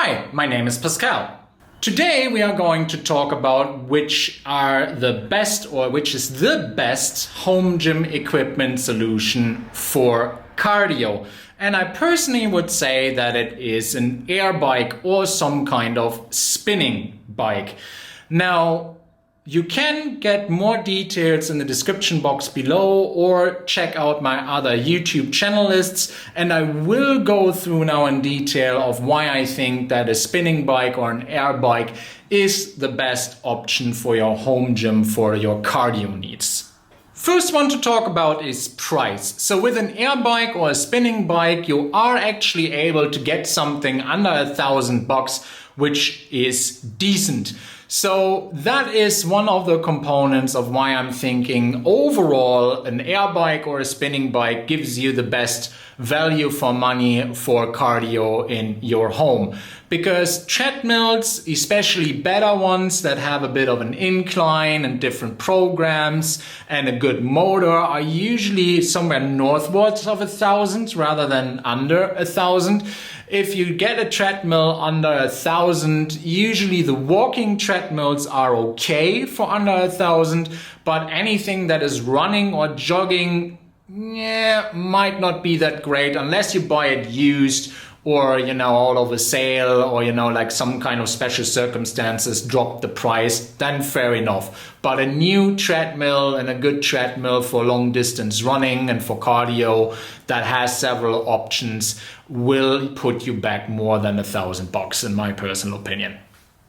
Hi, my name is Pascal. Today we are going to talk about which are the best or which is the best home gym equipment solution for cardio. And I personally would say that it is an air bike or some kind of spinning bike. Now, you can get more details in the description box below or check out my other YouTube channel lists, and I will go through now in detail of why I think that a spinning bike or an air bike is the best option for your home gym for your cardio needs. First one to talk about is price. So with an air bike or a spinning bike, you are actually able to get something under $1,000, which is decent. So that is one of the components of why I'm thinking overall an air bike or a spinning bike gives you the best value for money for cardio in your home. Because treadmills, especially better ones that have a bit of an incline and different programs and a good motor, are usually somewhere northwards of $1,000 rather than under $1,000. If you get a treadmill under $1,000, usually the walking treadmills are okay for under $1,000, but anything that is running or jogging, might not be that great unless you buy it used or, out of a sale or, like some kind of special circumstances drop the price, then fair enough. But a new treadmill and a good treadmill for long distance running and for cardio that has several options will put you back more than $1,000 in my personal opinion.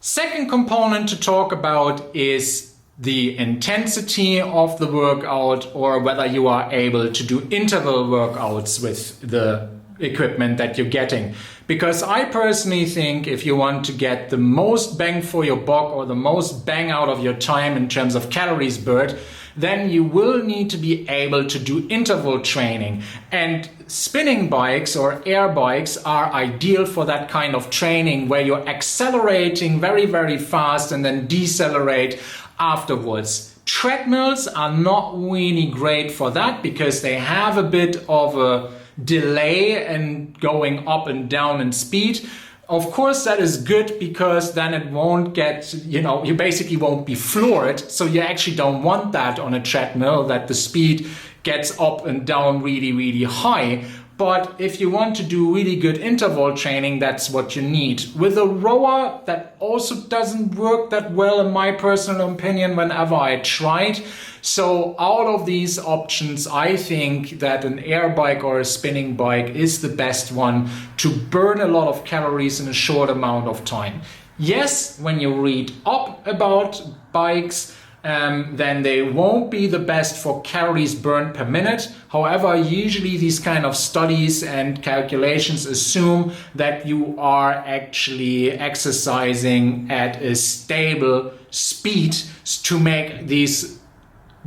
Second component to talk about is the intensity of the workout, or whether you are able to do interval workouts with the equipment that you're getting. Because I personally think if you want to get the most bang for your buck or the most bang out of your time in terms of calories burned, then you will need to be able to do interval training. And spinning bikes or air bikes are ideal for that kind of training where you're accelerating very, very fast and then decelerate afterwards. Treadmills are not really great for that because they have a bit of a delay and going up and down in speed. Of course, that is good because then it won't get, you basically won't be floored. So you actually don't want that on a treadmill, that the speed gets up and down really, really high. But if you want to do really good interval training, that's what you need. With a rower, that also doesn't work that well in my personal opinion whenever I tried. So out of these options, I think that an air bike or a spinning bike is the best one to burn a lot of calories in a short amount of time. Yes, when you read up about bikes, then they won't be the best for calories burned per minute. However, usually these kind of studies and calculations assume that you are actually exercising at a stable speed to make these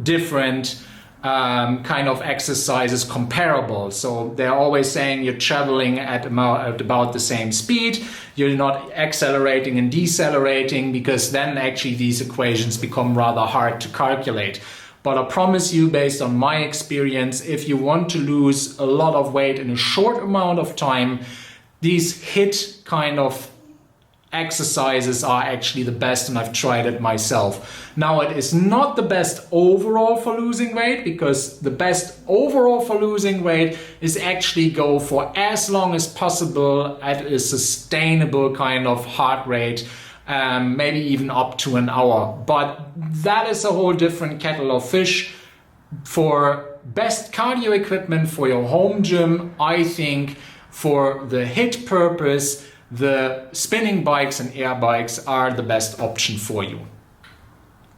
different kind of exercises comparable. So they're always saying you're traveling at about the same speed, you're not accelerating and decelerating, because then actually these equations become rather hard to calculate. But I promise you, based on my experience, if you want to lose a lot of weight in a short amount of time, these HIIT kind of exercises are actually the best, and I've tried it myself. Now, it is not the best overall for losing weight, because the best overall for losing weight is actually go for as long as possible at a sustainable kind of heart rate, maybe even up to an hour. But that is a whole different kettle of fish. For best cardio equipment for your home gym, I think for the HIIT purpose, the spinning bikes and air bikes are the best option for you.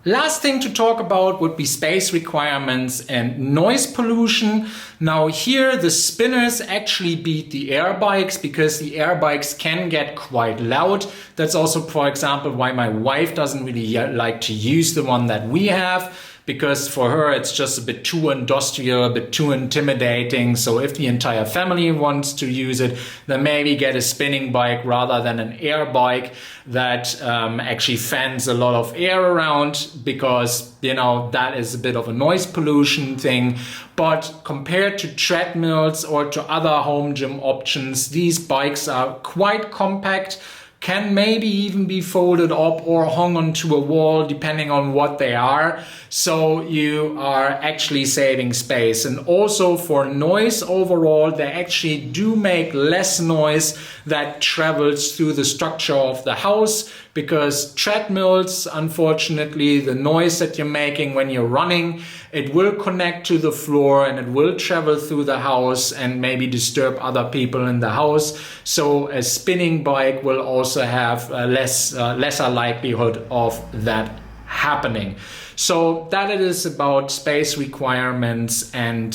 Last thing to talk about would be space requirements and noise pollution. Now here the spinners actually beat the air bikes because the air bikes can get quite loud. That's also, for example, why my wife doesn't really like to use the one that we have, because for her it's just a bit too industrial, a bit too intimidating. So if the entire family wants to use it, then maybe get a spinning bike rather than an air bike that actually fans a lot of air around, because that is a bit of a noise pollution thing. But compared to treadmills or to other home gym options, these bikes are quite compact, can maybe even be folded up or hung onto a wall depending on what they are. So you are actually saving space. And also for noise overall, they actually do make less noise that travels through the structure of the house, because treadmills, unfortunately, the noise that you're making when you're running, it will connect to the floor and it will travel through the house and maybe disturb other people in the house. So a spinning bike will also have lesser likelihood of that happening. So that it is about space requirements and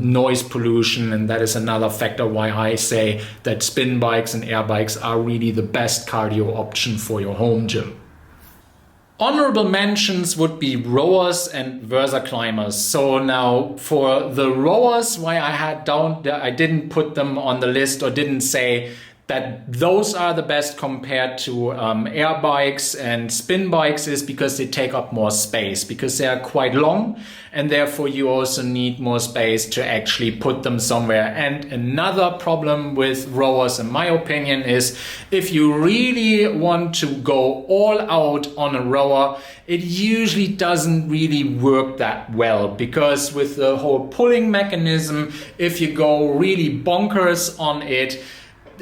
noise pollution, and that is another factor why I say that spin bikes and air bikes are really the best cardio option for your home gym. Honorable mentions would be rowers and Versaclimbers. So now for the rowers, why I didn't put them on the list or didn't say that those are the best compared to air bikes and spin bikes is because they take up more space, because they are quite long, and therefore you also need more space to actually put them somewhere. And another problem with rowers, in my opinion, is if you really want to go all out on a rower, it usually doesn't really work that well, because with the whole pulling mechanism, if you go really bonkers on it,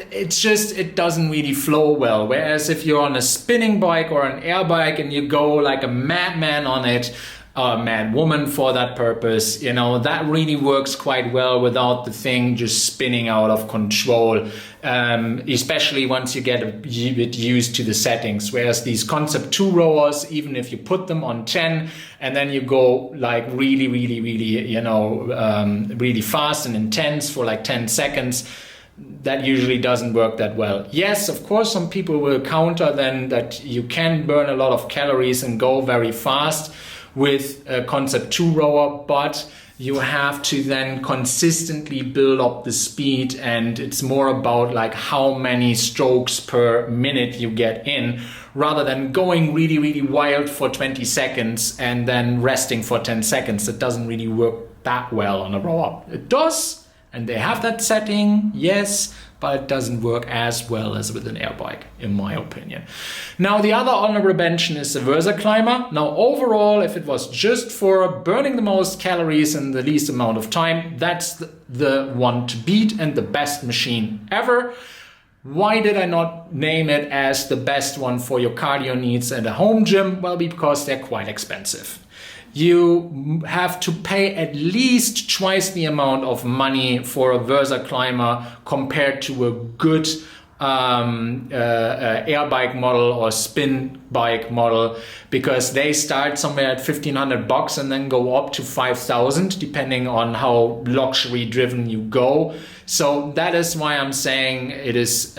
it doesn't really flow well. Whereas if you're on a spinning bike or an air bike and you go like a madman on it, a mad woman for that purpose, you know, that really works quite well without the thing just spinning out of control, especially once you get a bit used to the settings. Whereas these Concept 2 rowers, even if you put them on 10 and then you go like really, you know, really fast and intense for like 10 seconds, that usually doesn't work that well. Yes, of course, some people will counter then that you can burn a lot of calories and go very fast with a Concept 2 rower, but you have to then consistently build up the speed, and it's more about like how many strokes per minute you get in, rather than going really wild for 20 seconds and then resting for 10 seconds. It doesn't really work that well on a rower. It does, and they have that setting, yes, but it doesn't work as well as with an air bike, in my opinion. Now, the other honorable mention is the Versaclimber. Now, overall, if it was just for burning the most calories in the least amount of time, that's the one to beat and the best machine ever. Why did I not name it as the best one for your cardio needs at a home gym? Well, because they're quite expensive. You have to pay at least twice the amount of money for a Versaclimber compared to a good air bike model or spin bike model, because they start somewhere at $1,500 and then go up to $5,000 depending on how luxury driven you go. So that is why I'm saying it is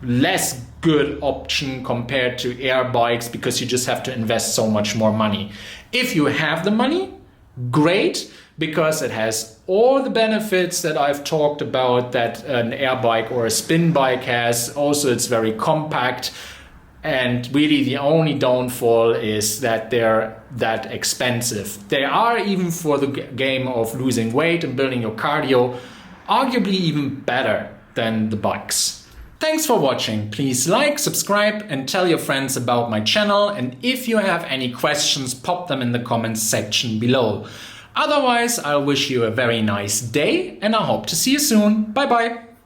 less good option compared to air bikes, because you just have to invest so much more money. If you have the money, great, because it has all the benefits that I've talked about that an air bike or a spin bike has. Also, it's very compact, and really the only downfall is that they're that expensive. They are, even for the game of losing weight and building your cardio, arguably even better than the bikes. Thanks for watching. Please like, subscribe, and tell your friends about my channel. And if you have any questions, pop them in the comments section below. Otherwise, I'll wish you a very nice day, and I hope to see you soon. Bye bye.